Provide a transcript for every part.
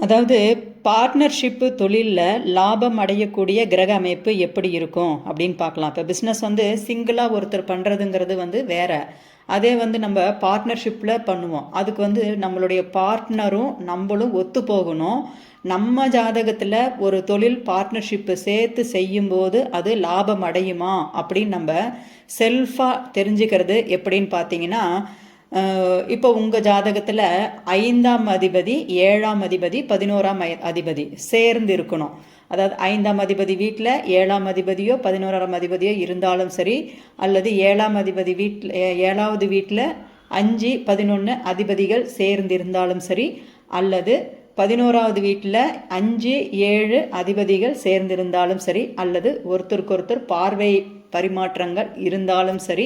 அதாவது பார்ட்னர்ஷிப்பு தொழிலில் லாபம் அடையக்கூடிய கிரக அமைப்பு எப்படி இருக்கும் அப்படின்னு பார்க்கலாம். இப்போ பிஸ்னஸ் சிங்கிளாக ஒருத்தர் பண்ணுறதுங்கிறது வேற. அதே நம்ம பார்ட்னர்ஷிப்பில் பண்ணுவோம். அதுக்கு நம்மளுடைய பார்ட்னரும் நம்மளும் ஒத்து போகணும். நம்ம ஜாதகத்தில் ஒரு தொழில் பார்ட்னர்ஷிப்பு சேர்த்து செய்யும்போது அது லாபம் அடையுமா அப்படின்னு நம்ம செல்ஃபாக தெரிஞ்சுக்கிறது எப்படின்னு பார்த்தீங்கன்னா, இப்போ உங்கள் ஜாதகத்தில் 5ஆம் அதிபதி 7ஆம் அதிபதி 11ஆம் அதிபதி சேர்ந்து இருக்கணும். அதாவது 5ஆம் அதிபதி வீட்டில் 7ஆம் அதிபதியோ 11ஆம் அதிபதியோ இருந்தாலும் சரி, அல்லது 7ஆம் அதிபதி வீட்டில் 7ஆவது வீட்டில் 5 11 அதிபதிகள் சேர்ந்து இருந்தாலும் சரி, அல்லது 11ஆவது வீட்டில் 5 7 அதிபதிகள் சேர்ந்திருந்தாலும் சரி, அல்லது ஒருத்தருக்கொருத்தர் பார்வை பரிமாற்றங்கள் இருந்தாலும் சரி,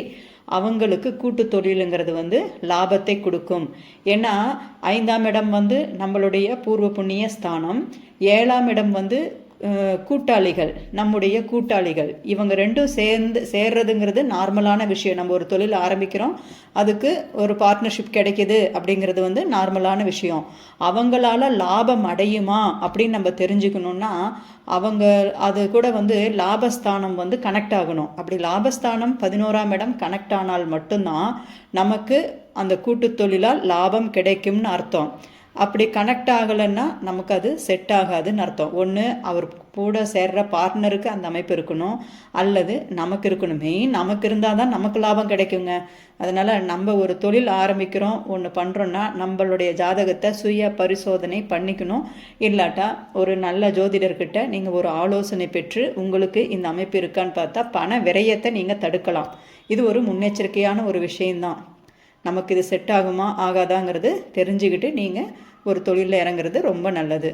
அவங்களுக்கு கூட்டு தொழிலுங்கிறது லாபத்தை கொடுக்கும். ஏன்னா 5ஆம் இடம் நம்மளுடைய பூர்வ புண்ணிய ஸ்தானம், 7ஆம் இடம் கூட்டாளிகள், நம்முடைய கூட்டாளிகள். இவங்க ரெண்டும் சேர்றதுங்கிறது நார்மலான விஷயம். நம்ம ஒரு தொழில் ஆரம்பிக்கிறோம், அதுக்கு ஒரு பார்ட்னர்ஷிப் கிடைக்கிது அப்படிங்கிறது நார்மலான விஷயம். அவங்களால லாபம் அடையுமா அப்படின்னு நம்ம தெரிஞ்சுக்கணுன்னா, அவங்க அது கூட லாபஸ்தானம் கனெக்ட் ஆகணும். அப்படி லாபஸ்தானம் 11ஆம் இடம் கனெக்ட் ஆனால் மட்டும்தான் நமக்கு அந்த கூட்டு தொழிலால் லாபம் கிடைக்கும்னு அர்த்தம். அப்படி கனெக்ட் ஆகலைன்னா நமக்கு அது செட் ஆகாதுன்னு அர்த்தம். ஒன்று அவர் கூட சேர்ற பார்ட்னருக்கு அந்த அமைப்பு இருக்கணும், அல்லது நமக்கு இருக்கணும். மெயின் நமக்கு இருந்தால் தான் நமக்கு லாபம் கிடைக்குங்க. அதனால் நம்ம ஒரு தொழில் ஆரம்பிக்கிறோம், ஒன்று பண்ணுறோன்னா நம்மளுடைய ஜாதகத்தை சுய பரிசோதனை பண்ணிக்கணும். இல்லாட்டா ஒரு நல்ல ஜோதிடர்கிட்ட நீங்கள் ஒரு ஆலோசனை பெற்று உங்களுக்கு இந்த அமைப்பு இருக்கான்னு பார்த்தா பண விரயத்தை நீங்கள் தடுக்கலாம். இது ஒரு முன்னெச்சரிக்கையான ஒரு விஷயந்தான். நமக்கு இது செட் ஆகுமா ஆகாதாங்கிறது தெரிஞ்சுக்கிட்டு நீங்கள் ஒரு தொழிலில் இறங்குறது ரொம்ப நல்லது.